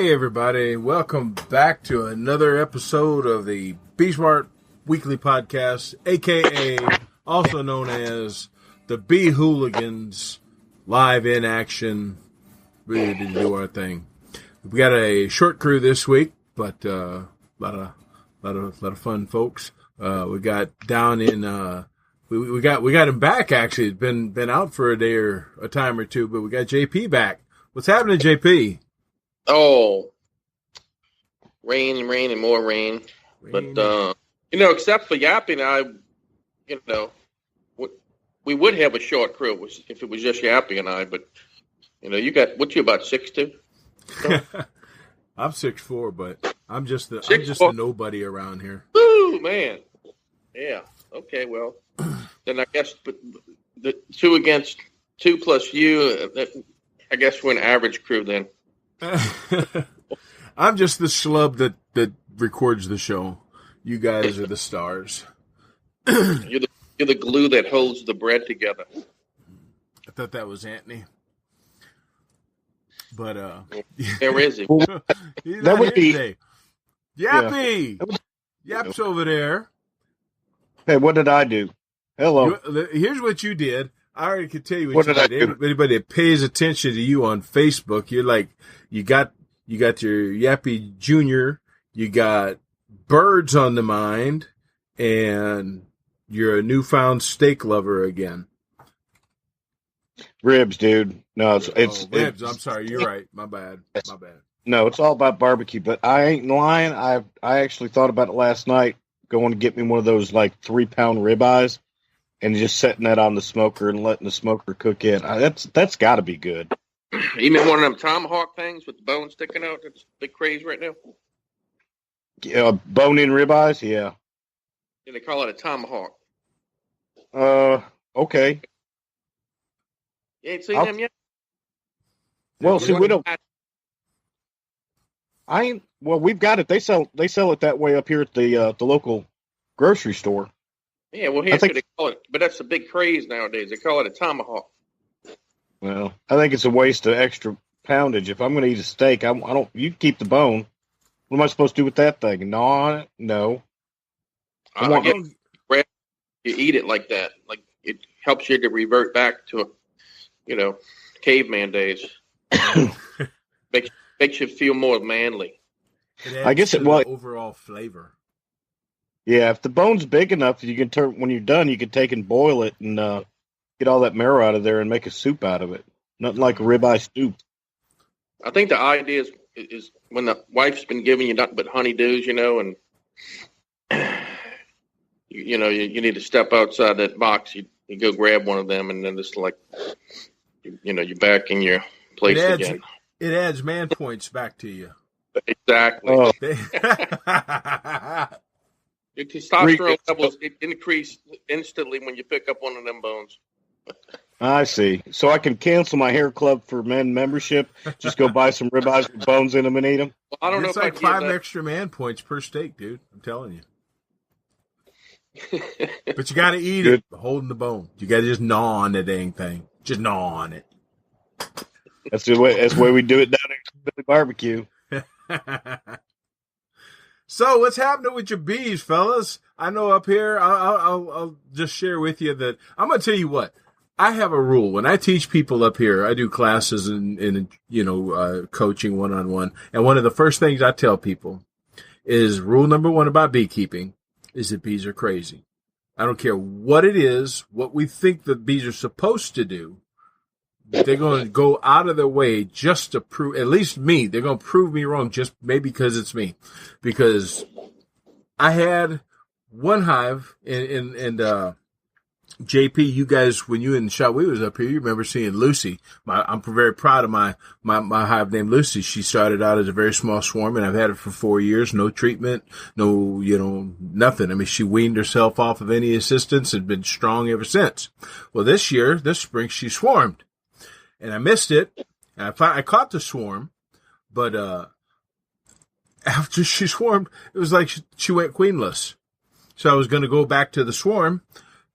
Hey everybody, welcome back to another episode of the Bee Smart Weekly Podcast, aka also known as the Beehooligans live in action. We didn't do our thing. We got a short crew this week, but a lot of fun folks. We got down in we got him back actually. It's been out for a day or a time or two, but we got JP back. What's happening, JP? Oh, rain and more rain. But, except for Yappy and I, we would have a short crew if it was just Yappy and I. But, you got, you about 6'2"? I'm 6'4", but I'm just a nobody around here. Ooh, man. Yeah. Okay, well, then I guess the 2 against 2 plus you, I guess we're an average crew then. I'm just the schlub that records the show. You guys are the stars. You're the glue that holds the bread together. I thought that was Antnee. But where is he? That would be today. Yappy. Yeah. Yap's over there. Hey, what did I do? Hello. Here's what you did. I already can tell you what you did. Anybody that pays attention to you on Facebook, you're like, you got your Yappy Jr., you got birds on the mind, and you're a newfound steak lover again. Ribs, dude. No, it's ribs. I'm sorry, you're right. My bad. No, it's all about barbecue. But I ain't lying. I actually thought about it last night, going to get me one of those like 3-pound ribeyes. And just setting that on the smoker and letting the smoker cook in. That's got to be good. You mean one of them tomahawk things with the bone sticking out? That's big craze right now. Yeah, bone-in ribeyes. Yeah. Yeah, they call it a tomahawk. Okay. You ain't seen them yet? Well, see, we don't. Well, we've got it. They sell it that way up here at the local grocery store. Yeah, well, here's what they call it, but that's a big craze nowadays. They call it a tomahawk. Well, I think it's a waste of extra poundage. If I'm going to eat a steak, I don't. You keep the bone. What am I supposed to do with that thing? Gnaw on it? No. You eat it like that. Like it helps you to revert back to, caveman days. makes you feel more manly. I guess it was overall flavor. Yeah, if the bone's big enough, you can when you're done, you can take and boil it and get all that marrow out of there and make a soup out of it. Nothing like a ribeye soup. I think the idea is when the wife's been giving you nothing but honeydews, and you need to step outside that box. You go grab one of them, and then it's like, you're back in your place again. It adds man points back to you. Exactly. Oh. Your testosterone levels increase instantly when you pick up one of them bones. I see. So I can cancel my hair club for men membership. Just go buy some ribeyes with bones in them and eat them. Well, I don't know. It's like 5 extra man points per steak, dude. I'm telling you. But you got to eat it holding the bone. You got to just gnaw on the dang thing. Just gnaw on it. That's the way we do it down at the barbecue. So what's happening with your bees, fellas? I know up here, I'll just share with you that I'm going to tell you what. I have a rule. When I teach people up here, I do classes in coaching one-on-one. And one of the first things I tell people is rule number 1 about beekeeping is that bees are crazy. I don't care what it is, what we think the bees are supposed to do. They're going to go out of their way just to prove, at least me, they're going to prove me wrong just maybe because it's me. Because I had one hive and JP, you guys, when you and Shot, we was up here, you remember seeing Lucy. I'm very proud of my hive named Lucy. She started out as a very small swarm, and I've had it for 4 years. No treatment, no, nothing. I mean, she weaned herself off of any assistance and been strong ever since. Well, this spring, she swarmed. And I missed it, and I caught the swarm, but after she swarmed, it was like she went queenless. So I was going to go back to the swarm,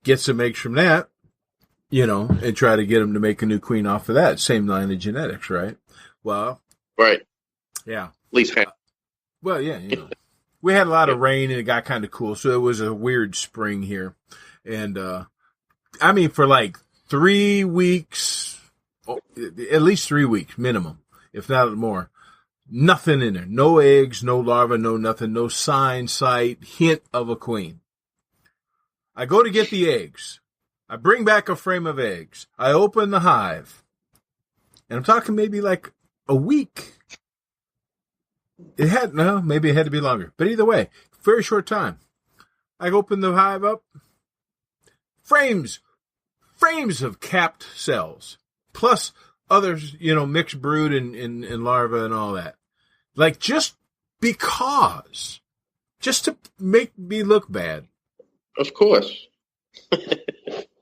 get some eggs from that, and try to get them to make a new queen off of that. Same line of genetics, right? Well, right. Yeah. least half. Well, yeah, we had a lot of rain and it got kind of cool, so it was a weird spring here. And I mean, for like 3 weeks, at least 3 weeks minimum, if not more, nothing in there. No eggs, no larvae, no nothing, no sign, sight, hint of a queen. I go to get the eggs. I bring back a frame of eggs. I open the hive. And I'm talking maybe like a week. Maybe it had to be longer. But either way, very short time. I open the hive up. Frames of capped cells. Plus others, mixed brood and larvae and all that. Like just because. Just to make me look bad. Of course.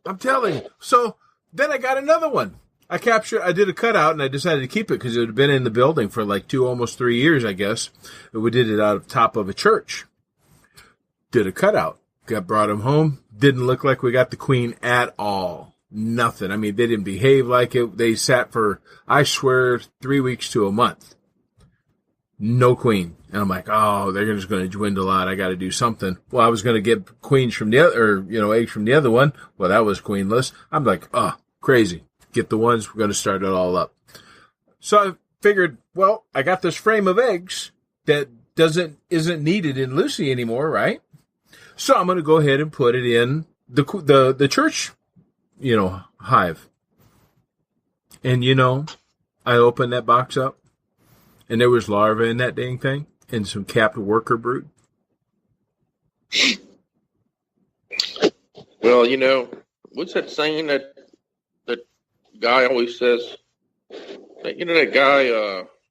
I'm telling you. So then I got another one. I did a cutout and I decided to keep it because it had been in the building for like almost 3 years, I guess. We did it out of top of a church. Did a cutout. Brought him home. Didn't look like we got the queen at all. Nothing. I mean, they didn't behave like it. They sat for, I swear, 3 weeks to a month. No queen. And I'm like, oh, they're just going to dwindle out. I got to do something. Well, I was going to get queens from the other, or, eggs from the other one. Well, that was queenless. I'm like, oh, crazy. Get the ones. We're going to start it all up. So I figured, well, I got this frame of eggs that isn't needed in Lucy anymore, right? So I'm going to go ahead and put it in the church, hive. And, I opened that box up and there was larvae in that dang thing and some capped worker brood. Well, what's that saying that guy always says? That guy,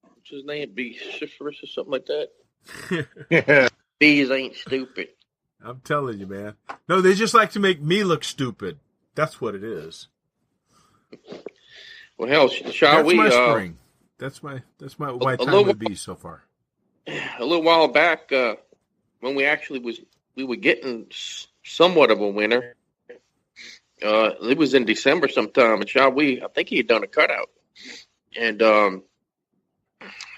what's his name? Beehooligans or something like that? Bees ain't stupid. I'm telling you, man. No, they just like to make me look stupid. That's what it is. Well, hell, shall we? That's my spring. That's my time with bees so far. A little while back, when we were getting somewhat of a winter. It was in December sometime, and I think he had done a cutout, and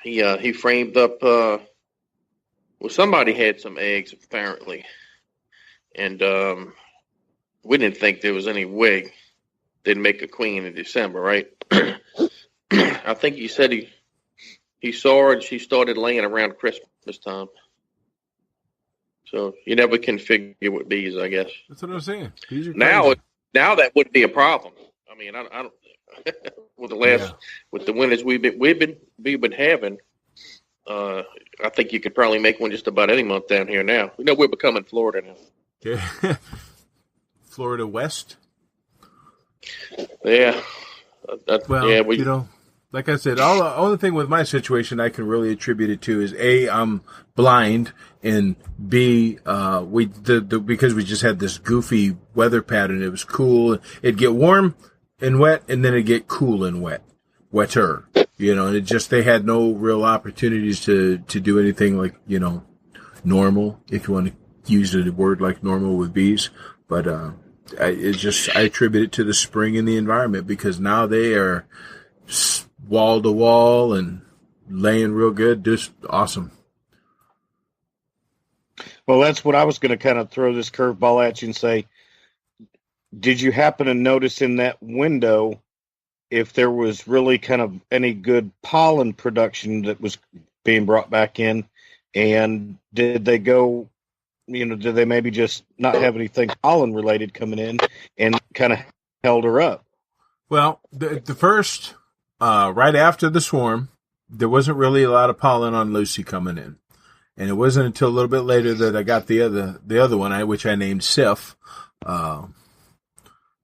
he framed up. Somebody had some eggs apparently, and we didn't think there was any way they'd make a queen in December, right? I think he said he saw her and she started laying around Christmas time. So you never can figure with bees, I guess. That's what I'm saying. Bees are now that wouldn't be a problem. I mean, I don't with the winters we've been having. I think you could probably make one just about any month down here now. We're becoming Florida now. Yeah. Florida West. Yeah. Like I said, the only thing with my situation I can really attribute it to is A, I'm blind, and B, because we just had this goofy weather pattern. It was cool. It'd get warm and wet, and then it'd get cool and wetter. And they had no real opportunities to do anything like, normal, if you want to use a word like normal with bees. But, I attribute it to the spring in the environment because now they are wall to wall and laying real good. Just awesome. Well, that's what I was going to kind of throw this curveball at you and say, did you happen to notice in that window if there was really kind of any good pollen production that was being brought back in? And did they go, did they maybe just not have anything pollen related coming in and kind of held her up? Well, the first, right after the swarm, there wasn't really a lot of pollen on Lucy coming in. And it wasn't until a little bit later that I got the other one, which I named Sif. And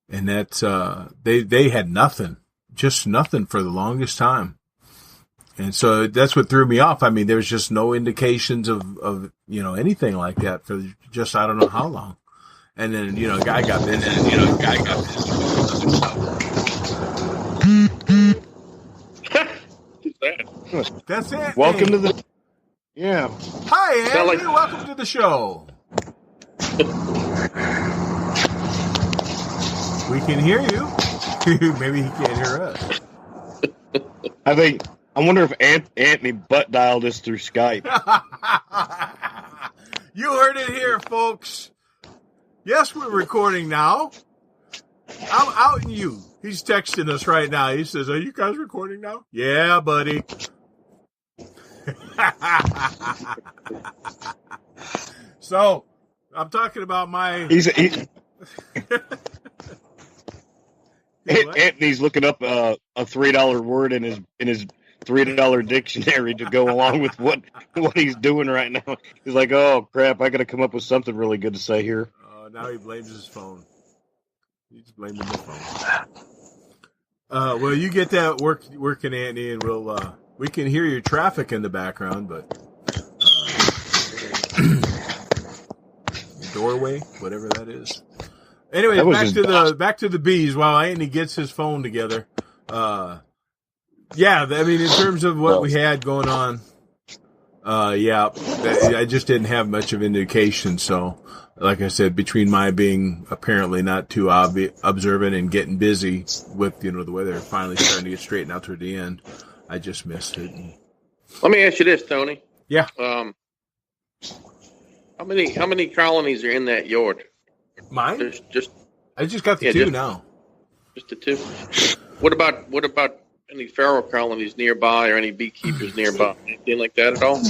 that's, they had nothing, just nothing for the longest time. And so that's what threw me off. I mean, there was just no indications of anything like that for just, I don't know how long. And then, a guy got busy. That's it. Welcome to the... Yeah. Hi, Andy. Welcome to the show. We can hear you. Maybe he can't hear us. I think I wonder if Antnee butt dialed us through Skype. You heard it here, folks. Yes, we're recording now. I'm outing you. He's texting us right now. He says, "Are you guys recording now?" Yeah, buddy. So, I'm talking about my... Antnee's looking up a $3 word in his $3 dictionary to go along with what he's doing right now. He's like, "Oh crap, I got to come up with something really good to say here." Now he blames his phone. He's blaming the phone. Well, you get that working, Antnee, and we can hear your traffic in the background, but doorway, whatever that is. Anyway, back to the bees while Antnee gets his phone together. Yeah, I mean, in terms of what we had going on, I just didn't have much of an indication. So, like I said, between my being apparently not too observant and getting busy with, the weather finally starting to get straightened out toward the end, I just missed it. Let me ask you this, Tony. Yeah. How many colonies are in that yard? Mine? I just got the two now. Just the two. What about any feral colonies nearby or any beekeepers nearby? Anything like that at all?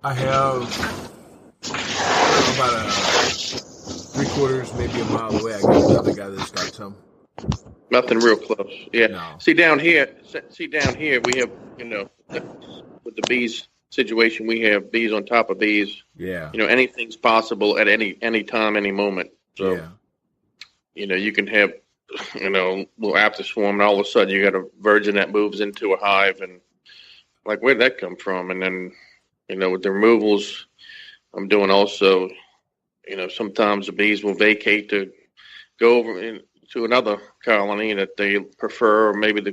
I have about 3/4, maybe a mile away. I got another guy that's got some. Nothing real close. Yeah. No. See down here, we have, with the bees situation, we have bees on top of bees. Yeah. Anything's possible at any time, any moment. So, you can have, little after swarm, and all of a sudden you got a virgin that moves into a hive, and like, where'd that come from? And then, with the removals, I'm doing also, sometimes the bees will vacate to go over to another colony that they prefer, or maybe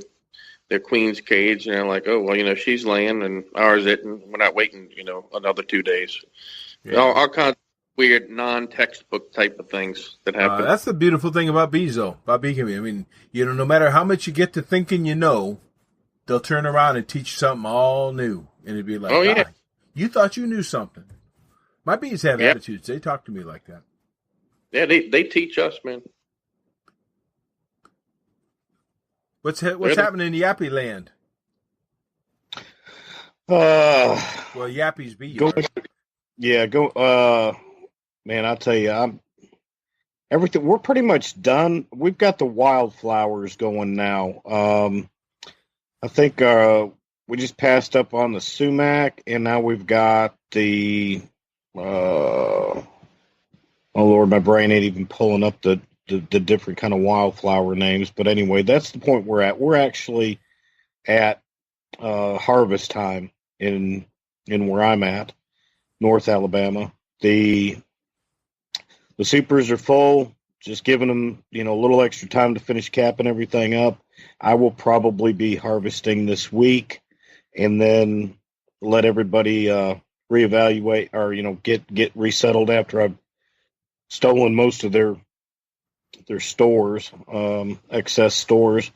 their queen's cage, and they're like, "Oh, well, she's laying and ours isn't. We're not waiting, another 2 days." Yeah. All kinds of weird non-textbook type of things that happen. That's the beautiful thing about bees, though, about beekeeping. I mean, no matter how much you get to thinking they'll turn around and teach you something all new, and it'd be like, "Oh yeah, you thought you knew something." My bees have attitudes. They talk to me like that. Yeah, they teach us, man. What's happening in Yappy land? Yappy's bee yard. Man, I'll tell you, everything. We're pretty much done. We've got the wildflowers going now. I think we just passed up on the sumac, and now we've got the. Oh Lord, my brain ain't even pulling up the different kind of wildflower names. But anyway, that's the point we're at. We're actually at harvest time in where I'm at, North Alabama. The supers are full, just giving them, a little extra time to finish capping everything up. I will probably be harvesting this week and then let everybody reevaluate or, get resettled after I've stolen most of their stores, excess stores,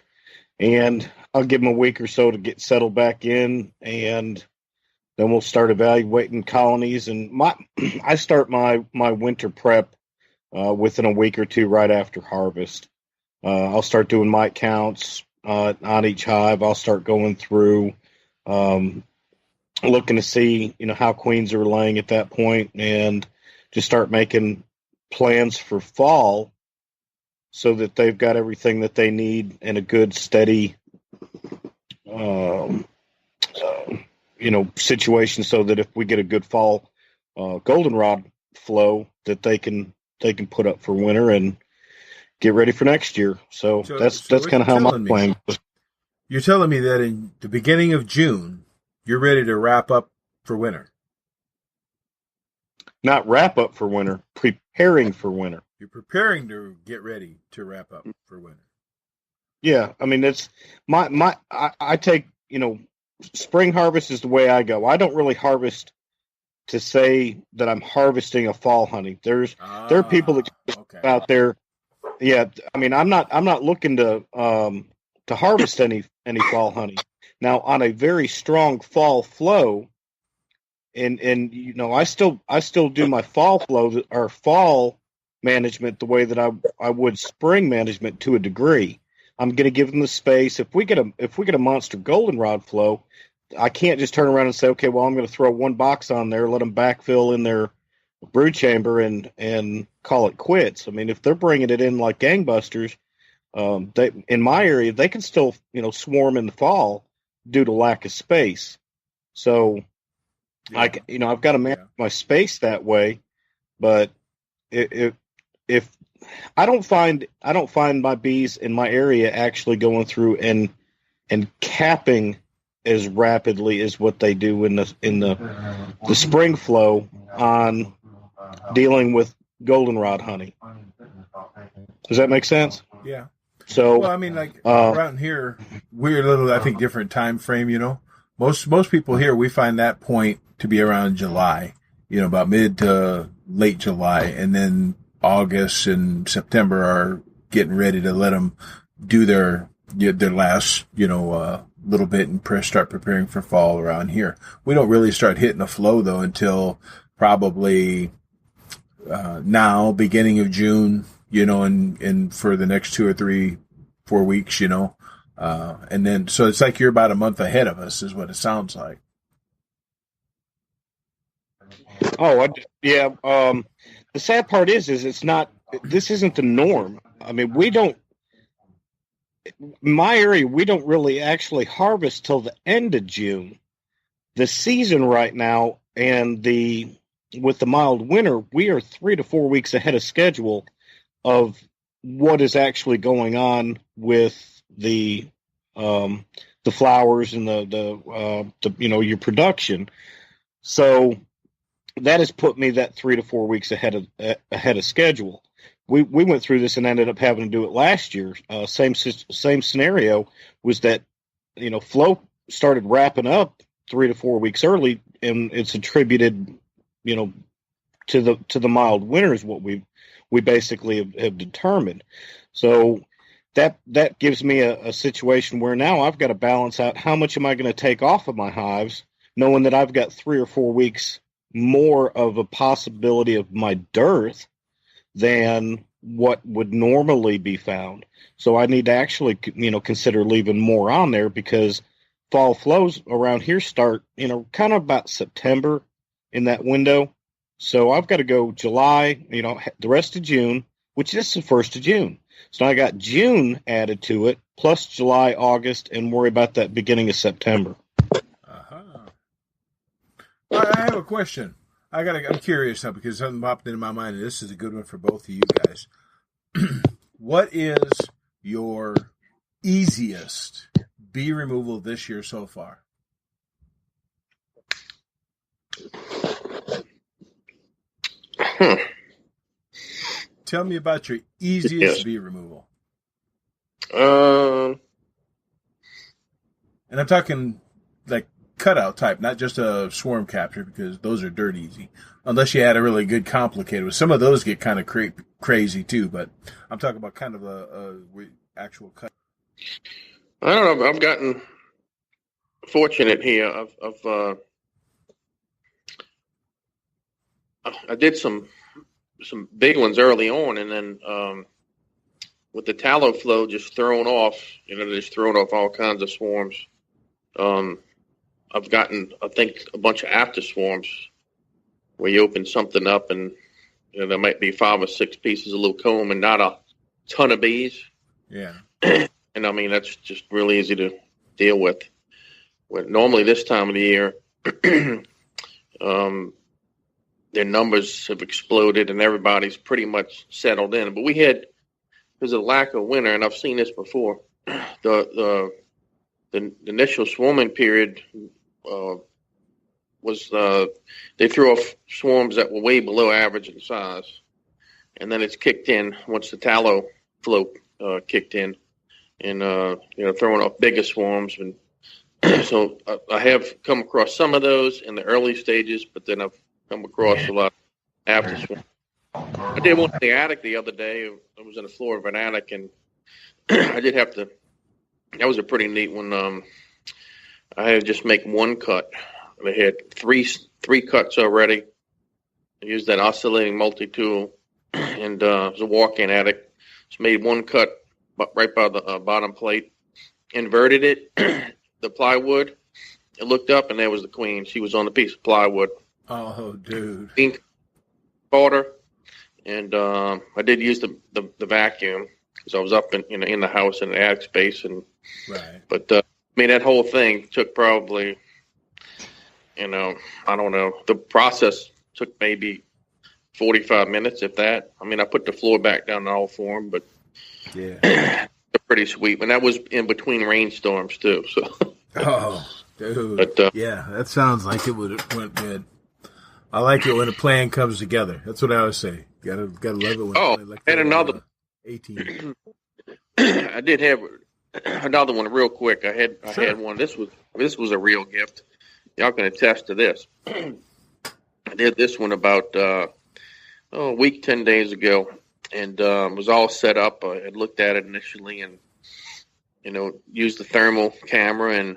and I'll give them a week or so to get settled back in, and then we'll start evaluating colonies. And I start my winter prep within a week or two right after harvest. I'll start doing mite counts on each hive. I'll start going through, looking to see, how queens are laying at that point, and just start making plans for fall so that they've got everything that they need in a good, steady, situation, so that if we get a good fall goldenrod flow, that they can put up for winter and get ready for next year. So that's kind of how my plan goes. You're telling me that in the beginning of June, you're ready to wrap up for winter. Not wrap up for winter, preparing for winter. You're preparing to get ready to wrap up for winter. Yeah, I mean, it's I take, spring harvest is the way I go. I don't really harvest to say that I'm harvesting a fall honey. There are people that out there. Yeah, I mean, I'm not looking to harvest any any fall honey. Now, on a very strong fall flow, and I still do my fall flow or fall management the way that I would spring management to a degree. I'm going to give them the space. If we get a monster goldenrod flow, I can't just turn around and say, okay, well, I'm going to throw one box on there, let them backfill in their brood chamber and call it quits. I mean, if they're bringing it in like gangbusters, in my area, they can still, swarm in the fall due to lack of space. So I've got to manage my space that way, but if I don't find my bees in my area actually going through and capping as rapidly as what they do in the spring flow on dealing with goldenrod honey. Does that make sense? Yeah. So, well, I mean, like around here, we're a little, I think, different time frame. Most people here, we find that point to be around July. About mid to late July, and then August and September are getting ready to let them do their last, little bit and start preparing for fall around here. We don't really start hitting a flow though until probably now, beginning of June, and for the next 2 or 3, 4 weeks, and then so it's like you're about a month ahead of us, is what it sounds like. Oh, yeah. The sad part is it's not. This isn't the norm. I mean, my area, we don't really actually harvest till the end of June. The season right now, and with the mild winter, we are 3 to 4 weeks ahead of schedule of what is actually going on with the flowers and the your production. So that has put me that 3 to 4 weeks ahead of schedule. We went through this and ended up having to do it last year. Same scenario was that flow started wrapping up 3 to 4 weeks early, and it's attributed to the mild winter is what we basically have determined. So that gives me a situation where now I've got to balance out how much am I going to take off of my hives, knowing that I've got 3 or 4 weeks more of a possibility of my dearth than what would normally be found. So I need to actually, consider leaving more on there, because fall flows around here start, kind of about September in that window. So I've got to go July, the rest of June, which is the 1st of June. So I got June added to it, plus July, August, and worry about that beginning of September. I have a question. I'm curious now, because something popped into my mind, and this is a good one for both of you guys. What is your easiest bee removal this year so far? Tell me about your easiest bee removal. And I'm talking like cutout type, not just a swarm capture, because those are dirt easy. Unless you had a really good complicated one. Some of those get kind of crazy too, but I'm talking about kind of a actual cut. I don't know. I've gotten fortunate here. I did some big ones early on, and then with the tallow flow just thrown off, just throwing off all kinds of swarms. I've gotten, I think, a bunch of after swarms where you open something up and there might be 5 or 6 pieces of little comb and not a ton of bees. Yeah. And I mean, that's just really easy to deal with. Normally this time of the year, their numbers have exploded and everybody's pretty much settled in. But there's a lack of winter, and I've seen this before. The initial swarming period was they threw off swarms that were way below average in size, and then it's kicked in once the tallow flow kicked in, and throwing off bigger swarms. And so I have come across some of those in the early stages, but then I've come across a lot after swarms. I did one in the attic the other day. I was in the floor of an attic, and I did have to That was a pretty neat one. I had to just make one cut. I had three cuts already. I used that oscillating multi-tool, and it was a walk-in attic. Just made one cut right by the bottom plate, inverted it, the plywood. I looked up, and there was the queen. She was on the piece of plywood. Oh, dude. Ink border, and I did use the vacuum because I was up in the house in the attic space, and right. But I mean, that whole thing took probably, I don't know. The process took maybe 45 minutes, if that. I mean, I put the floor back down in all form, but yeah, they're pretty sweet. And that was in between rainstorms too. So. Oh, dude. But, yeah, that sounds like it would have went good. I like it when a plan comes together. That's what I always say. Gotta love it when. And another 18. I did have another one real quick. I had one. This was a real gift. Y'all can attest to this. I did this one about a week, 10 days ago, and was all set up. I had looked at it initially, and used the thermal camera, and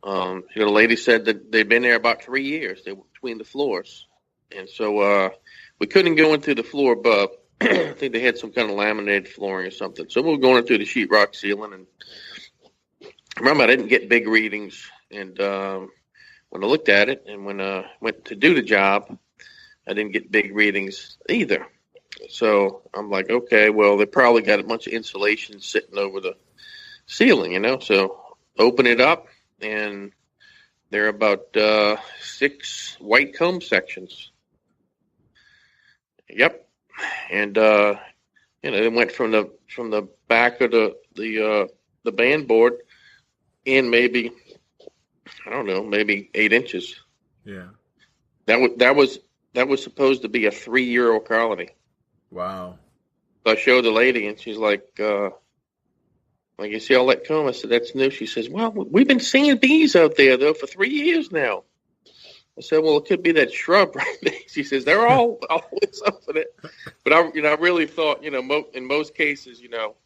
the lady said that they'd been there about 3 years. They were between the floors, and so we couldn't go into the floor above. I think they had some kind of laminated flooring or something. So we were going into the sheetrock ceiling, and remember, I didn't get big readings. And when I looked at it, and when I went to do the job, I didn't get big readings either. So I'm like, okay, well, they probably got a bunch of insulation sitting over the ceiling, So open it up, and there are about 6 white comb sections. Yep. And it went from the back of the band board in maybe, I don't know, maybe 8 inches. Yeah. That was supposed to be a 3-year-old colony. Wow. So I showed the lady, and she's like, you see all that comb? I said, that's new. She says, well, we've been seeing bees out there though for 3 years now. I said, well, it could be that shrub right there. She says, they're always up for it. But I really thought, in most cases,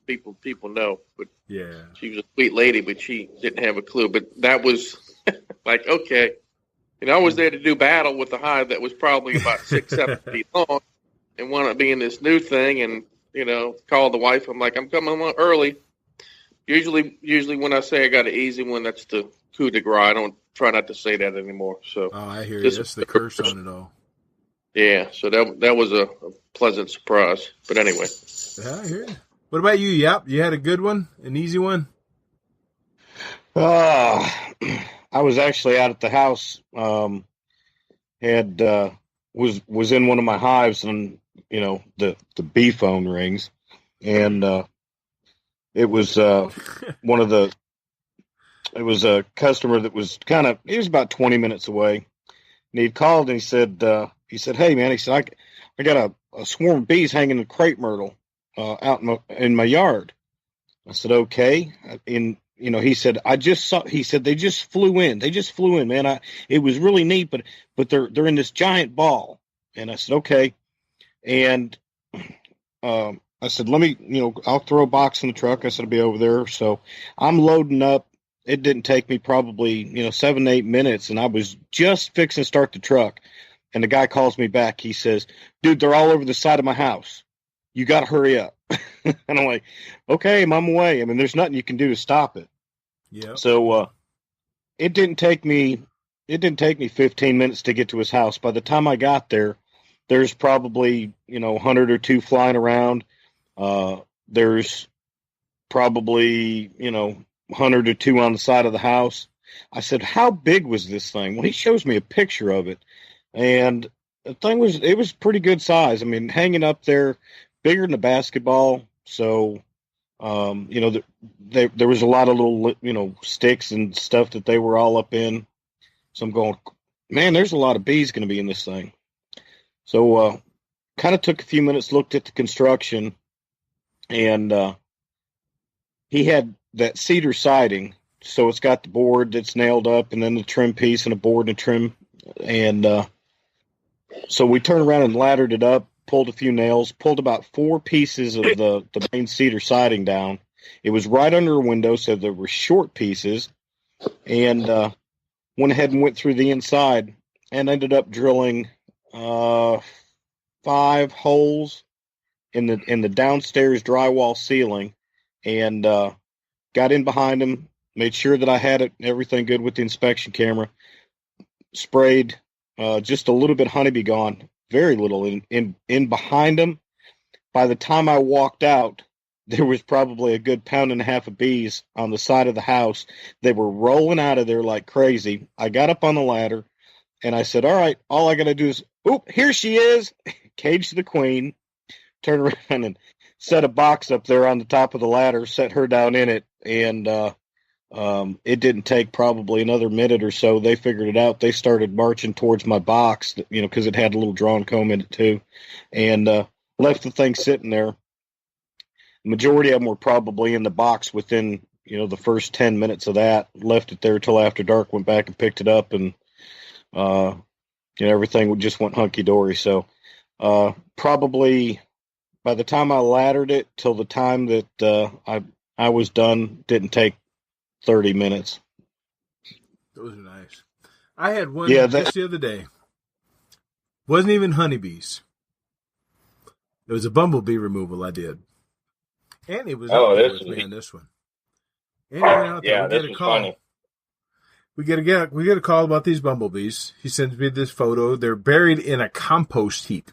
people know. But yeah, she was a sweet lady, but she didn't have a clue. But that was like, okay. I was there to do battle with a hive that was probably about 6-7 feet long, and wound up being this new thing. And called the wife. I'm like, I'm coming on early. Usually when I say I got an easy one, that's the coup de grace. I don't try not to say that anymore. So I hear you. That's the curse on it all. Yeah, so that was a pleasant surprise. But anyway. Yeah, I hear you. What about you, Yap? You had a good one? An easy one? I was actually out at the house. Was in one of my hives, and the bee phone rings, and it was it was a customer that was he was about 20 minutes away, and he'd called, and he said, hey man, he said, I got a swarm of bees hanging in crepe myrtle out in my yard. I said, okay. And he said, he said, they just flew in, man. It was really neat, but they're in this giant ball. And I said, okay. And I said, let me, I'll throw a box in the truck. I said, I'll be over there. So I'm loading up. It didn't take me probably, 7 to 8 minutes. And I was just fixing to start the truck. And the guy calls me back. He says, dude, they're all over the side of my house. You got to hurry up. And I'm like, okay, I'm on my way. I mean, there's nothing you can do to stop it. Yeah. So it didn't take me 15 minutes to get to his house. By the time I got there, there's probably, 100 or 2 flying around. There's probably, 100 or 2 on the side of the house. I said, how big was this thing? Well, he shows me a picture of it. And the thing was pretty good size. I mean, hanging up there, bigger than a basketball. So, there was a lot of little, sticks and stuff that they were all up in. So I'm going, man, there's a lot of bees going to be in this thing. So, kind of took a few minutes, looked at the construction, and he had that cedar siding. So it's got the board that's nailed up, and then the trim piece and a board and a trim. And so we turned around and laddered it up, pulled a few nails, pulled about 4 pieces of the main cedar siding down, It was right under a window, so there were short pieces, and went ahead and went through the inside and ended up drilling 5 holes in the downstairs drywall ceiling, and got in behind them, made sure that I had everything good with the inspection camera, sprayed just a little bit honeybee gone, very little in behind them. By the time I walked out, there was probably a good 1.5 pounds of bees on the side of the house. They were rolling out of there like crazy. I got up on the ladder, and I said, all right, all I got to do is, oop, here she is, cage the queen, turn around and set a box up there on the top of the ladder, set her down in it, and it didn't take probably another minute or so. They figured it out. They started marching towards my box, because it had a little drawn comb in it too, and left the thing sitting there. The majority of them were probably in the box within, the first 10 minutes of that. Left it there till after dark, went back and picked it up, and everything just went hunky-dory. So probably by the time I laddered it till the time that I was done, didn't take 30 minutes. Those are nice. I had one just the other day. Wasn't even honeybees. It was a bumblebee removal I did. And it was with me on this one. And out there, we get a call. Funny. We get a call about these bumblebees. He sends me this photo. They're buried in a compost heap.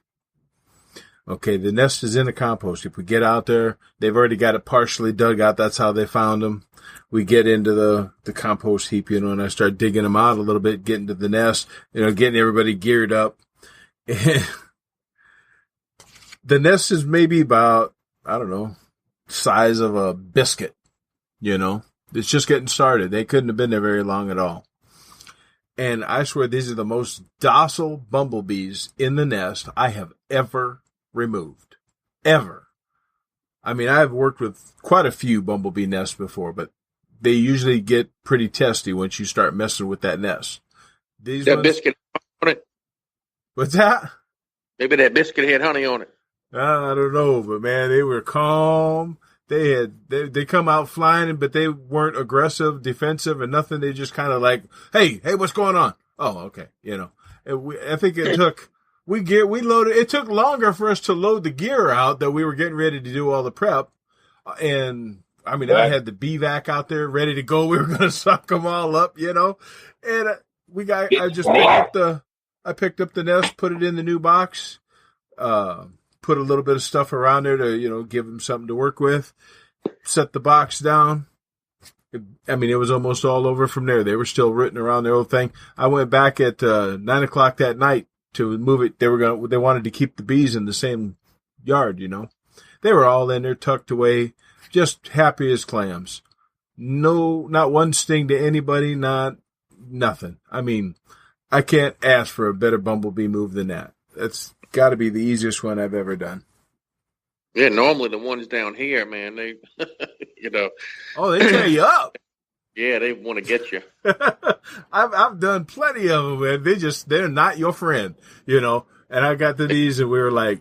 Okay, the nest is in a compost heap. We get out there. They've already got it partially dug out. That's how they found them. We get into the compost heap, and I start digging them out a little bit, getting to the nest, getting everybody geared up. And the nest is maybe about, I don't know, size of a biscuit, It's just getting started. They couldn't have been there very long at all. And I swear these are the most docile bumblebees in the nest I have ever removed. Ever. I mean, I've worked with quite a few bumblebee nests before, but they usually get pretty testy once you start messing with that nest. That biscuit on it. What's that? Maybe that biscuit had honey on it. I don't know, but man, they were calm. They come out flying, but they weren't aggressive, defensive, and nothing. They just kind of like, hey, what's going on? Oh, okay, And I think it took we loaded. It took longer for us to load the gear out that we were getting ready to do all the prep, and I mean, I had the bee vac out there ready to go. We were going to suck them all up, and I just picked up the nest, put it in the new box. Put a little bit of stuff around there to, give them something to work with. Set the box down. It was almost all over from there. They were still rooting around their old thing. I went back at 9:00 that night to move it. They wanted to keep the bees in the same yard, They were all in there, tucked away, just happy as clams. No, not one sting to anybody, nothing. I can't ask for a better bumblebee move than that. That's got to be the easiest one I've ever done. Yeah, normally the ones down here, man, they, Oh, they tear you up. Yeah, they want to get you. I've done plenty of them, man. They're not your friend, And I got to these, and we were like,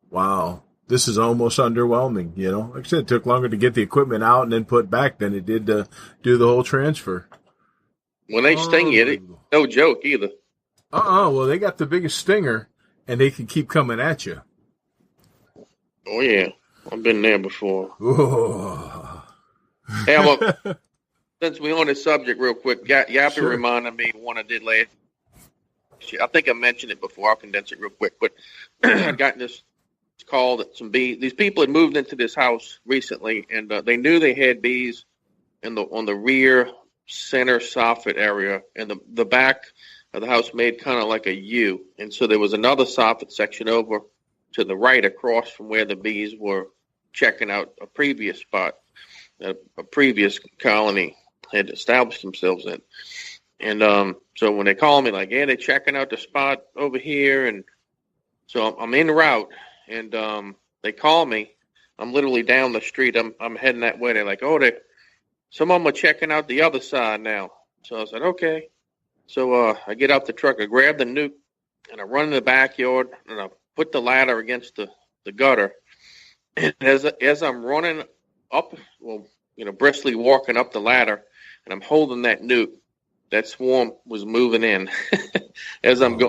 wow, this is almost underwhelming, Like I said, it took longer to get the equipment out and then put back than it did to do the whole transfer. When they sting you, no joke either. Well, they got the biggest stinger, and they can keep coming at you. Oh, yeah. I've been there before. Oh. Hey, since we're on this subject real quick, Yappy reminded me of one I did last year. I think I mentioned it before. I'll condense it real quick. But I got this call that these people had moved into this house recently, and they knew they had bees on the rear center soffit area, and the back of the house made kind of like a U. And so there was another soffit section over to the right across from where the bees were checking out a previous spot that a previous colony had established themselves in. And so when they call me, like, yeah, they're checking out the spot over here. And so I'm en route, and they call me. I'm literally down the street. I'm heading that way. They're like, oh, some of them are checking out the other side now. So I said, okay. So I get out the truck, I grab the nuke, and I run in the backyard, and I put the ladder against the gutter. And as I'm running up, well, briskly walking up the ladder, and I'm holding that nuke. That swarm was moving in as I'm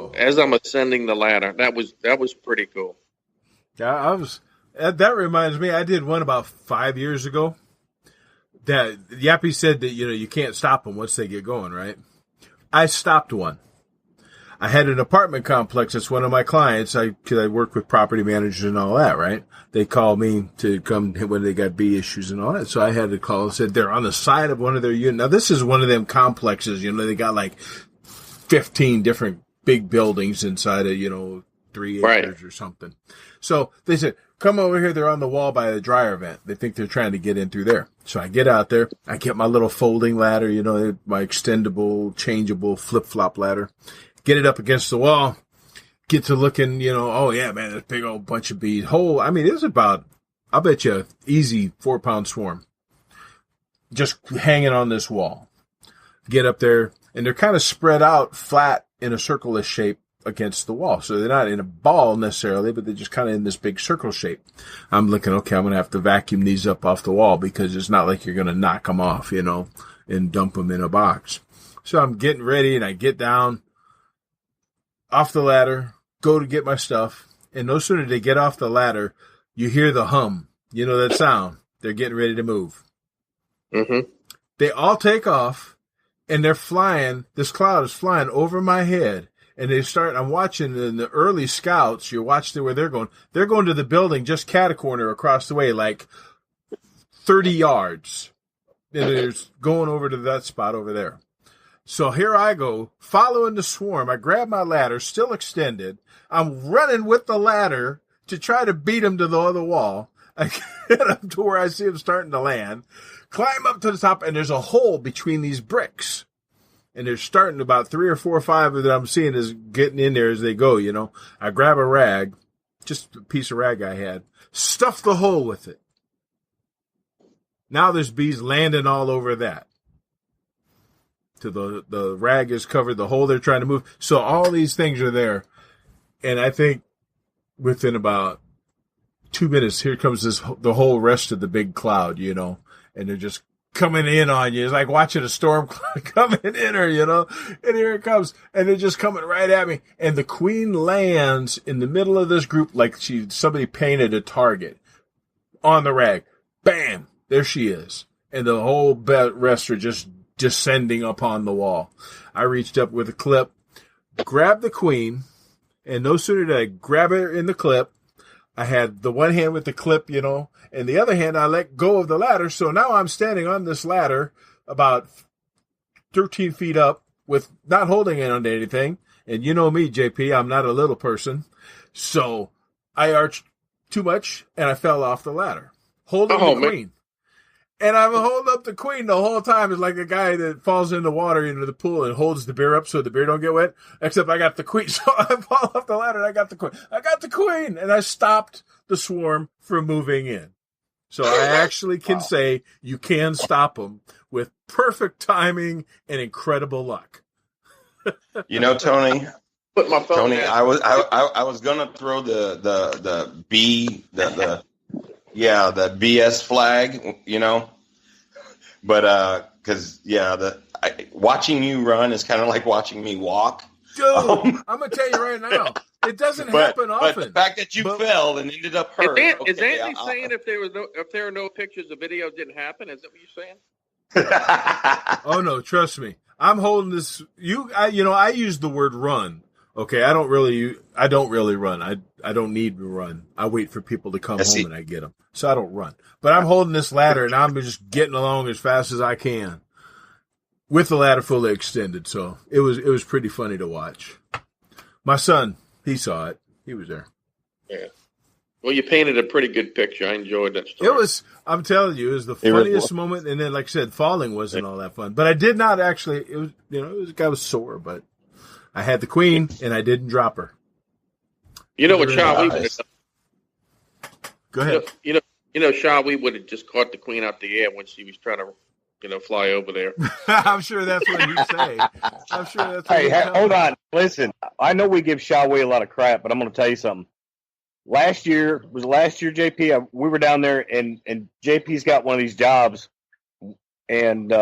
ascending the ladder. That was pretty cool. Yeah, that reminds me, I did one about 5 years ago. That Yappy said that you can't stop them once they get going, right? I stopped one. I had an apartment complex. It's one of my clients. Because I work with property managers and all that, right? They called me to come when they got bee issues and all that. So I had to call and said they're on the side of one of their units. Now, this is one of them complexes. They got like 15 different big buildings inside of, 3 acres or something. So they said, come over here. They're on the wall by the dryer vent. They think they're trying to get in through there. So I get out there. I get my little folding ladder, my extendable, changeable flip-flop ladder. Get it up against the wall. Get to looking, oh yeah, man, this big old bunch of bees. It's about, I'll bet you, easy 4-pound swarm. Just hanging on this wall. Get up there, and they're kind of spread out flat in a circle-ish shape against the wall. So they're not in a ball necessarily, but they're just kind of in this big circle shape. I'm looking, okay, I'm going to have to vacuum these up off the wall because it's not like you're going to knock them off, and dump them in a box. So I'm getting ready, and I get down off the ladder, go to get my stuff, and no sooner they get off the ladder, you hear the hum. That sound. They're getting ready to move. Mm-hmm. They all take off, and they're flying. This cloud is flying over my head. And I'm watching in the early scouts, you're watching where they're going. They're going to the building just cat-a-corner across the way, like 30 yards. And they're going over to that spot over there. So here I go, following the swarm. I grab my ladder, still extended. I'm running with the ladder to try to beat him to the other wall. I get up to where I see him starting to land, climb up to the top, and there's a hole between these bricks. And they're starting about 3 or 4 or 5 that I'm seeing is getting in there as they go, I grab a rag, just a piece of rag I had, stuff the hole with it. Now there's bees landing all over that. To the rag is covered, the hole they're trying to move. So all these things are there. And I think within about 2 minutes, here comes the whole rest of the big cloud, and they're just coming in on you. It's like watching a storm coming in her, and here it comes. And they're just coming right at me. And the queen lands in the middle of this group like somebody painted a target on the rag. Bam! There she is. And the whole rest are just descending upon the wall. I reached up with a clip, grabbed the queen, and no sooner did I grab her in the clip, I had the one hand with the clip, and the other hand I let go of the ladder. So now I'm standing on this ladder about 13 feet up with not holding it onto anything. And you know me, JP, I'm not a little person. So I arched too much and I fell off the ladder, holding the queen. And I'm holding up the queen the whole time. It's like a guy that falls in the water into the pool and holds the beer up so the beer don't get wet. Except I got the queen. So I fall off the ladder and I got the queen. I got the queen. And I stopped the swarm from moving in. So I actually can say you can stop them with perfect timing and incredible luck. Tony. Put my phone Tony, down. I was gonna throw the BS flag, but because watching you run is kind of like watching me walk. Dude, I'm gonna tell you right now, it doesn't happen often. But the fact that you fell and ended up hurt. Is Antnee saying if there are no pictures, the video didn't happen? Is that what you're saying? Oh no, trust me. I'm holding this. I use the word run. Okay, I don't really run. I don't need to run. I wait for people to come home and I get them. So I don't run. But I'm holding this ladder and I'm just getting along as fast as I can with the ladder fully extended. So it was pretty funny to watch. My son, he saw it. He was there. Yeah. Well, you painted a pretty good picture. I enjoyed that story. I'm telling you, it was the funniest moment. And then, like I said, falling wasn't all that fun. But I did not actually, I was sore, but I had the queen and I didn't drop her. You know what, Sean? Go ahead. Sean, we would have just caught the queen out the air when she was trying to, fly over there. I'm sure that's what you say. I'm sure that's what Hey, hold on. Listen, I know we give Shawwee a lot of crap, but I'm going to tell you something. last year, JP, we were down there, and JP's got one of these jobs, and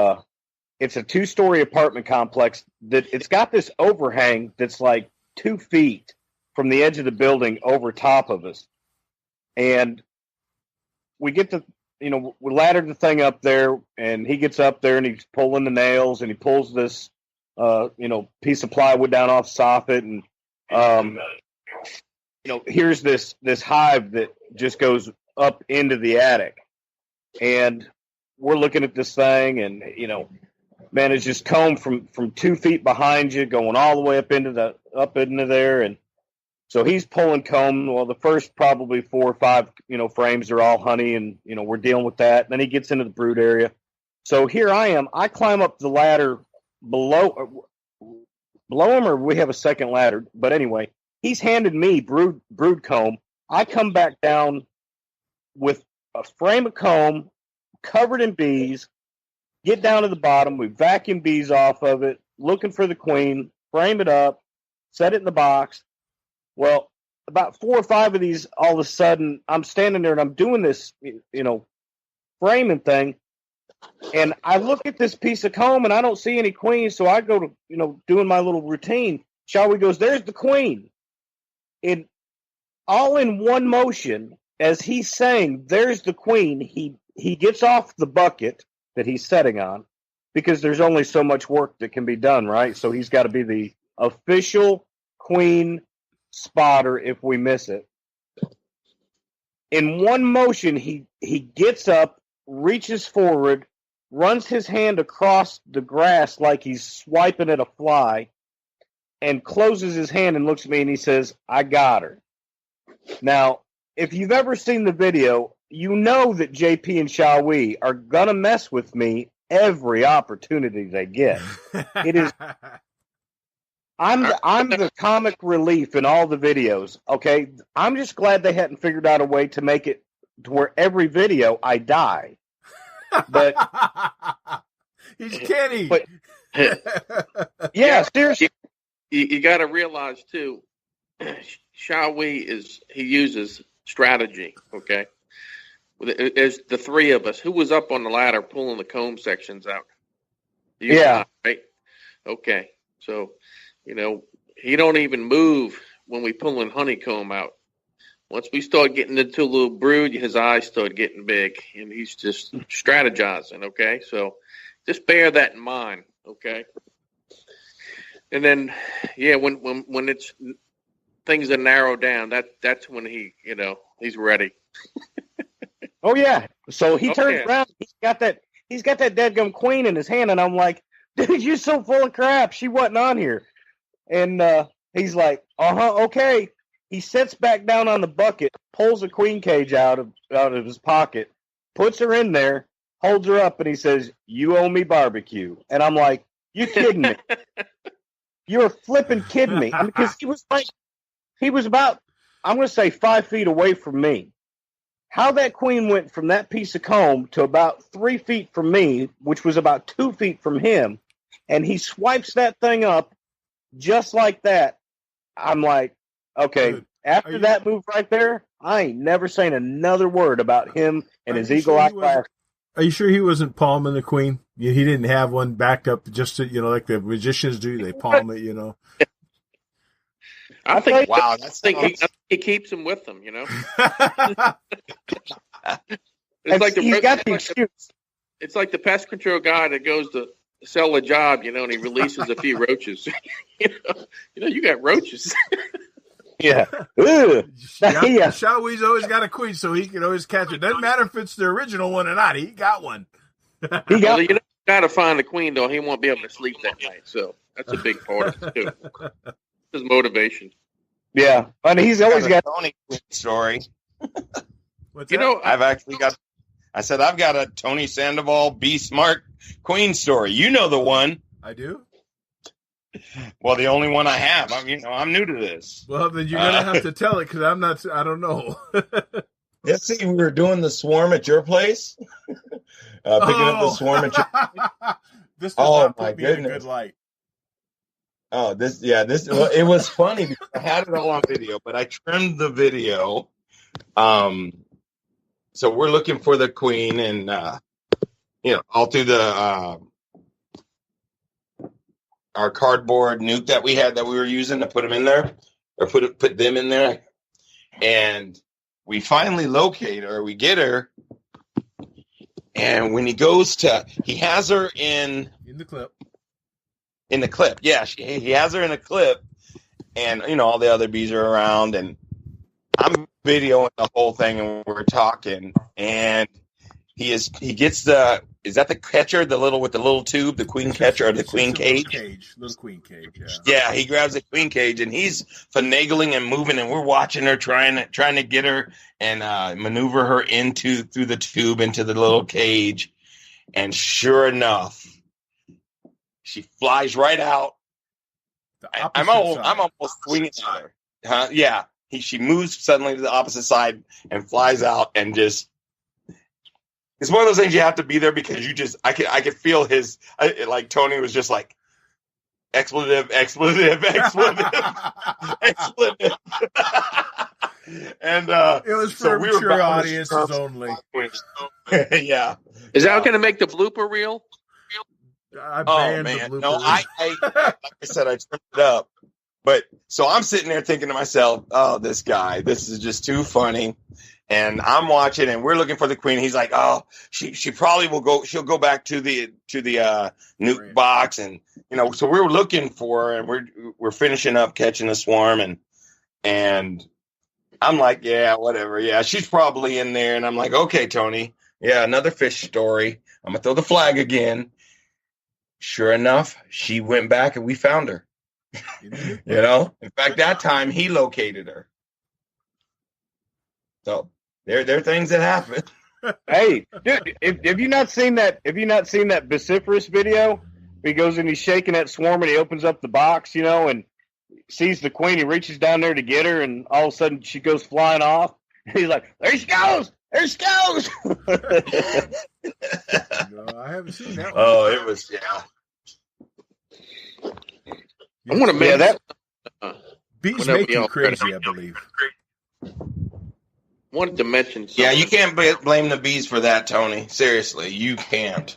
it's a 2-story apartment complex that it's got this overhang that's like 2 feet from the edge of the building over top of us. And we get we laddered the thing up there, and he gets up there and he's pulling the nails, and he pulls this, piece of plywood down off soffit. And, here's this hive that just goes up into the attic. And we're looking at this thing, and, man, it's just comb from 2 feet behind you, going all the way up into there. And so he's pulling comb. Well, the first probably 4 or 5, frames are all honey, and, we're dealing with that. And then he gets into the brood area. So here I am. I climb up the ladder below him, or we have a second ladder. But anyway, he's handed me brood comb. I come back down with a frame of comb covered in bees, get down to the bottom. We vacuum bees off of it, looking for the queen, frame it up, set it in the box. Well, about 4 or 5 of these, all of a sudden, I'm standing there and I'm doing this, framing thing. And I look at this piece of comb and I don't see any queen. So I go to, doing my little routine. Shawi goes, "There's the queen." And all in one motion, as he's saying, "There's the queen," he gets off the bucket that he's setting on, because there's only so much work that can be done, right? So he's got to be the official queen spotter if we miss it. In one motion, he gets up, reaches forward, runs his hand across the grass like he's swiping at a fly, and closes his hand and looks at me and he says, "I got her." Now, if you've ever seen the video, you know that JP and Shawi are gonna mess with me every opportunity they get. It is. I'm the comic relief in all the videos. Okay, I'm just glad they hadn't figured out a way to make it to where every video I die. But he's kidding. But yeah, seriously. You got to realize too, Shawi uses strategy. Okay. There's the 3 of us. Who was up on the ladder pulling the comb sections out? Yeah. Right? Okay. So, he don't even move when we pulling honeycomb out. Once we start getting into a little brood, his eyes start getting big, and he's just strategizing, okay? So just bear that in mind, okay? And then, yeah, when it's things are narrowed down, that's when he's ready. Oh yeah. So he turns around. He's got that deadgum queen in his hand, and I'm like, "Dude, you're so full of crap. She wasn't on here." And he's like, okay. He sits back down on the bucket, pulls a queen cage out of his pocket, puts her in there, holds her up, and he says, "You owe me barbecue." And I'm like, "You kidding me? You're flipping kidding me?" I mean, because he was about, I'm going to say 5 feet away from me. How that queen went from that piece of comb to about 3 feet from me, which was about 2 feet from him, and he swipes that thing up just like that. I'm like, okay, dude, after that move right there, I ain't never saying another word about him and his eagle-eye fire. Are you sure he wasn't palming the queen? He didn't have one backed up just to, like the magicians do. They palm it, I think. Wow, he keeps him with him. It's like the pest control guy that goes to sell a job, and he releases a few roaches. You got roaches. Yeah. Shawi's always got a queen, so he can always catch it. Doesn't matter if it's the original one or not. He got one. You got to find the queen, though. He won't be able to sleep that night. So that's a big part of it, too. His motivation. Yeah. And he's always got a Tony story. What's that? I've got a Tony Sandoval Be Smart Queen story. You know the one. I do? Well, the only one I have. I'm new to this. Well, then you're going to have to tell it because I don't know. Let's see, we were doing the swarm at your place. Picking up the swarm at your place. This does not put me in a good light. Oh, it was funny because I had it all on video, but I trimmed the video. So we're looking for the queen, and all through the our cardboard nuke that we were using to put them in there, or put them in there, and we finally locate her. We get her, and when he has her in the clip. In the clip, yeah, he has her in a clip, and all the other bees are around, and I'm videoing the whole thing, and we're talking, and he gets is that the catcher, the little tube, the queen catcher, or the queen cage? Little queen cage, yeah. Yeah, he grabs the queen cage, and he's finagling and moving, and we're watching her trying to get her and maneuver her through the tube into the little cage, and sure enough, she flies right out. I'm almost swinging at her. Huh? Yeah. She moves suddenly to the opposite side and flies out, and just, it's one of those things you have to be there because I could feel like Tony was just like, expletive. And it was for mature audiences only. Yeah. Is that going to make the blooper reel? I banned the blooper reel. like I said, I trimmed it up. But so I'm sitting there thinking to myself, oh, this guy, this is just too funny. And I'm watching, and we're looking for the queen. He's like, oh, she probably will go. She'll go back to the nuke box, and so we're looking for her, and we're finishing up catching a swarm, and I'm like, yeah, whatever, yeah, she's probably in there. And I'm like, okay, Tony, yeah, another fish story. I'm gonna throw the flag again. Sure enough, she went back, and we found her. In fact, that time he located her. So there are things that happen. Hey, dude, have you not seen that vociferous video? He goes and he's shaking that swarm, and he opens up the box, and sees the queen. He reaches down there to get her, and all of a sudden she goes flying off. He's like, "There she goes! There she goes!" No, I haven't seen that one. Oh, it was I want to make that. Bees make you crazy, I believe. Wanted to mention something. Yeah, you can't blame the bees for that, Tony. Seriously, you can't.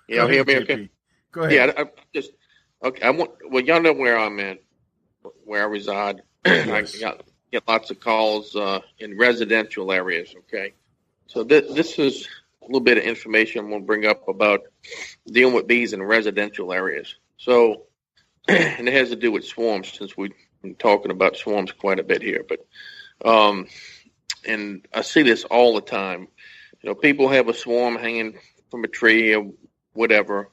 Y'all hear me okay? Go ahead. Yeah, y'all know where I'm at, where I reside. Yes. I get lots of calls in residential areas, okay? So this is a little bit of information I'm going to bring up about dealing with bees in residential areas. So, and it has to do with swarms, since we've been talking about swarms quite a bit here. But, and I see this all the time. People have a swarm hanging from a tree or whatever,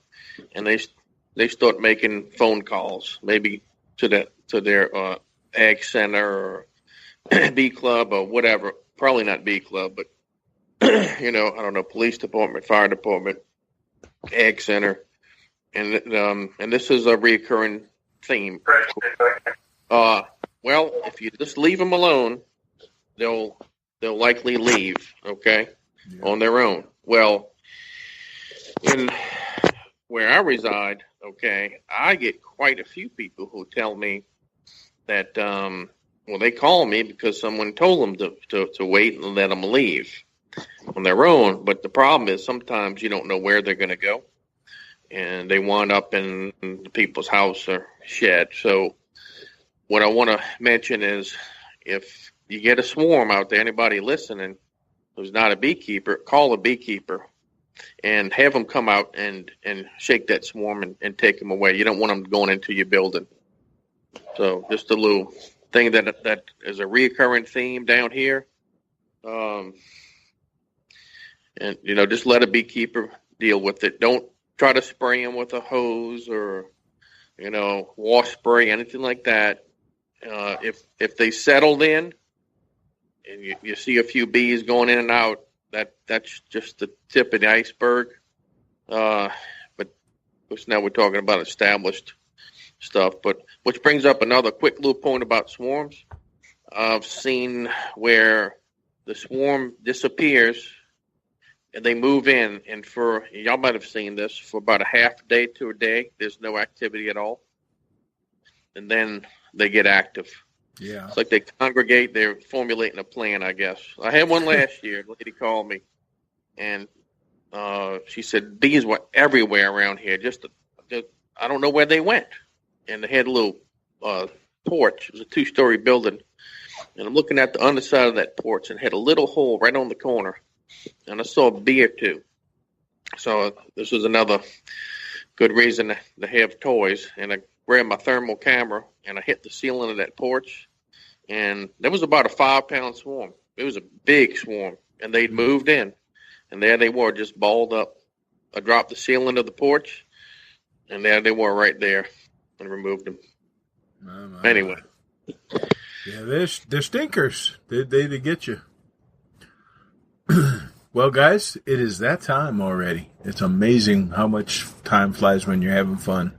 and they start making phone calls, maybe to their ag center or bee club or whatever. Probably not bee club, but I don't know, police department, fire department, ag center, and this is a recurring theme. Well, if you just leave them alone, they'll likely leave, okay, on their own. Well, in where I reside, okay, I get quite a few people who tell me that, they call me because someone told them to wait and let them leave on their own. But the problem is sometimes you don't know where they're going to go, and they wind up in the people's house or shed. So what I want to mention is, if you get a swarm out there, anybody listening who's not a beekeeper, call a beekeeper and have them come out and shake that swarm and take them away. You don't want them going into your building. So just a little thing that is a reoccurring theme down here. And, just let a beekeeper deal with it. Don't try to spray them with a hose or, wash spray, anything like that. If they settled in and you see a few bees going in and out, that's just the tip of the iceberg. But now we're talking about established stuff. But which brings up another quick little point about swarms. I've seen where the swarm disappears, and they move in, and for y'all might have seen this, for about a half a day to a day, there's no activity at all, and then they get active. Yeah, it's like they congregate. They're formulating a plan, I guess. I had one last year. A lady called me, and she said bees were everywhere around here. Just I don't know where they went, and they had a little porch. It was a 2-story building, and I'm looking at the underside of that porch, and it had a little hole right on the corner. And I saw a bee or two. So this was another good reason to have toys. And I grabbed my thermal camera, and I hit the ceiling of that porch. And there was about a 5-pound swarm. It was a big swarm. And they'd moved in. And there they were, just balled up. I dropped the ceiling of the porch, and there they were right there. And removed them. Anyway. Yeah, they're stinkers. They get you. Well, guys, it is that time already. It's amazing how much time flies when you're having fun.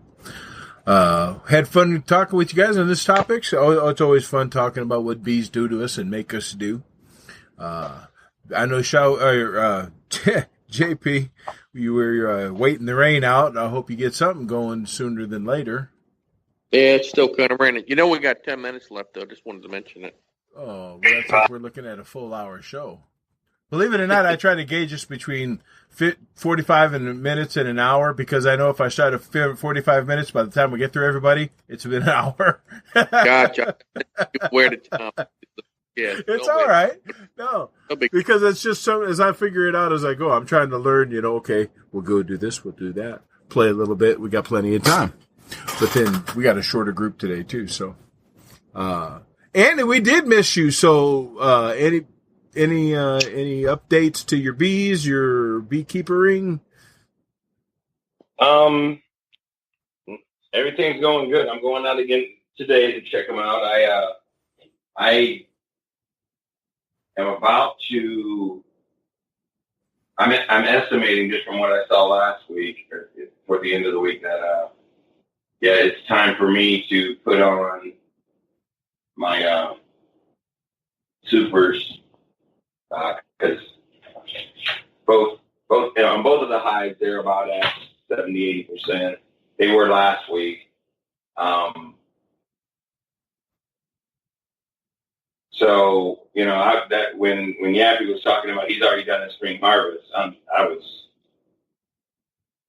Had fun talking with you guys on this topic. So it's always fun talking about what bees do to us and make us do. I know JP, you were waiting the rain out. I hope you get something going sooner than later. Yeah, it's still kind of raining. You know, we got 10 minutes left, though. Just wanted to mention it. Oh, well, that's like we're looking at a full hour show. Believe it or not, I try to gauge this between 45 minutes and an hour, because I know if I start at 45 minutes, by the time we get through everybody, it's been an hour. Gotcha. Where the time? Yeah, it's all right. No, because it's just so, as I figure it out as I go, I'm trying to learn, okay, we'll go do this, we'll do that, play a little bit. We got plenty of time. But then we got a shorter group today too. So, and we did miss you. So, any updates to your bees, your beekeeping? Everything's going good. I'm going out again today to check them out. I am about to. I'm estimating just from what I saw last week, or toward the end of the week, that it's time for me to put on my supers. Because both on both of the hives, they're about at 70-80%. They were last week. So that when Yappy was talking about he's already done his spring harvest, I was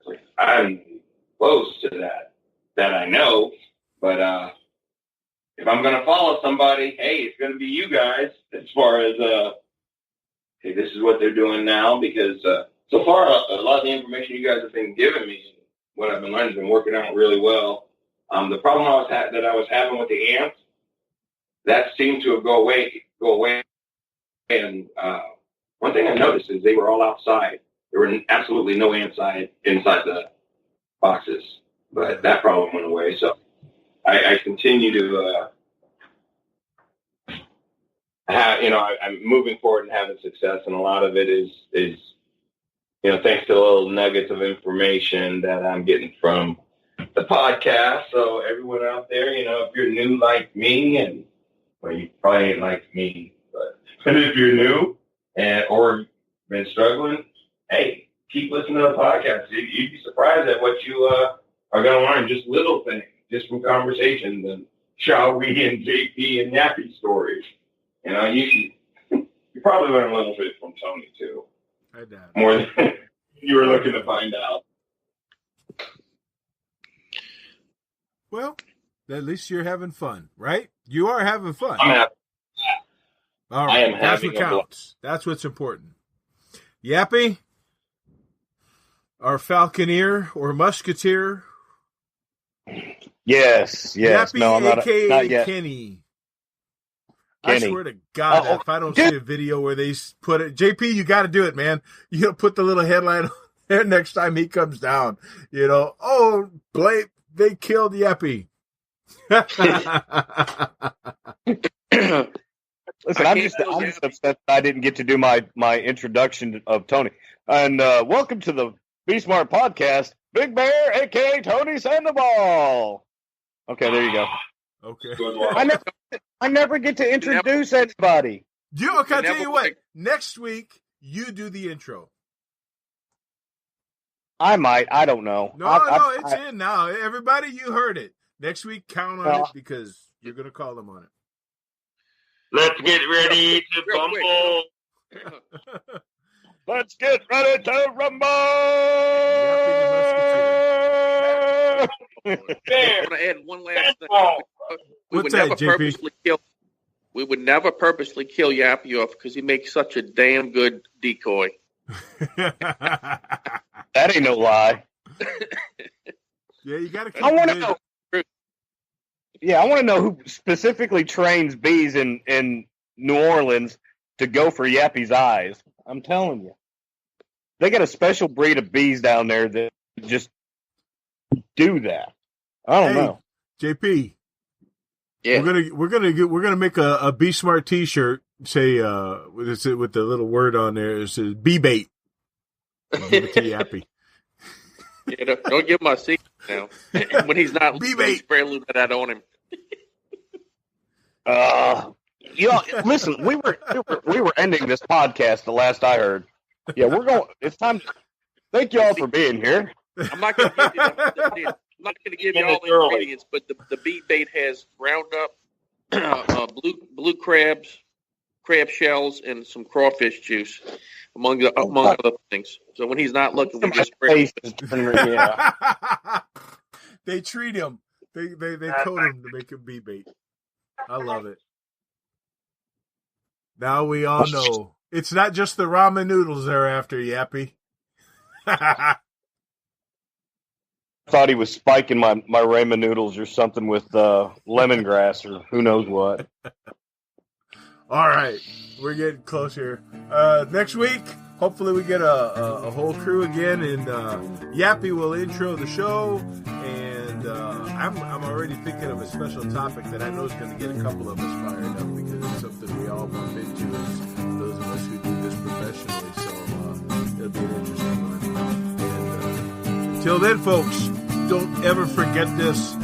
like, I'm close to that I know, but if I'm going to follow somebody, hey, it's going to be you guys as far as hey, this is what they're doing now, because so far a lot of the information you guys have been giving me, what I've been learning, has been working out really well. The problem that I was having with the ants, that seemed to go away. And one thing I noticed is they were all outside. There were absolutely no ants inside the boxes, but that problem went away. So I continue to I'm moving forward and having success, and a lot of it is thanks to the little nuggets of information that I'm getting from the podcast. So everyone out there, if you're new like me, well, you probably ain't like me, but if you're new or been struggling, hey, keep listening to the podcast. You'd be surprised at what you are going to learn, just little things, just from conversations and Shawi and JP and Yappy stories. You probably learn a little bit from Tony too. I doubt. More than you were looking to find out. Well, at least you're having fun, right? You are having fun. I'm happy. All right. I am That's having what counts. That's what's important. Yappy, our falconeer or musketeer. Yes. Yappy, No, not yet. Kenny. I swear to God, if I don't see a video where they put it, JP, you got to do it, man. You got to put the little headline on there next time he comes down. Oh, Blake, they killed Yappy. Listen, I'm just upset that I didn't get to do my introduction of Tony. And welcome to the Be Smart podcast, Big Bear, a.k.a. Tony Sandoval. Okay, there you go. Okay. I never get to introduce anybody. Okay, I'll tell you what. Next week, you do the intro. I might. I don't know. No, it's in now. Everybody, you heard it. Next week, count on it because you're going to call them on it. Let's get ready to bumble. Let's get ready to rumble. I want to add one last thing. What's that, JP? We would never purposely kill Yappy off because he makes such a damn good decoy. That ain't no lie. Yeah, you got to. I want to know. Yeah, I want to know who specifically trains bees in New Orleans to go for Yappy's eyes. I'm telling you, they got a special breed of bees down there that just do that. I don't know. JP. Yeah, we're gonna make a Be Smart T-shirt. Say with the little word on there. It says bee bait. Give it to Yappy. Yeah, don't give him my secret now. When he's not spray a little bit out on him. Listen, we were ending this podcast the last I heard. Yeah, we're going. It's time. Thank you all for being here. I'm not going to give you all the ingredients, but the bee bait has Roundup, blue crabs, crab shells, and some crawfish juice, among other things. So when he's not looking, we just spray. Yeah. They treat him. They coat him to make him bee bait. I love it. Now we all know it's not just the ramen noodles they're after, Yappy. Thought he was spiking my ramen noodles or something with lemongrass or who knows what. All right, we're getting close here. Next week, hopefully we get a whole crew again, and Yappy will intro the show. And I'm already thinking of a special topic that I know is going to get a couple of us fired up because it's something we all bump into as those of us who do this professionally. So it'll be an interesting one. And until then, folks, don't ever forget this.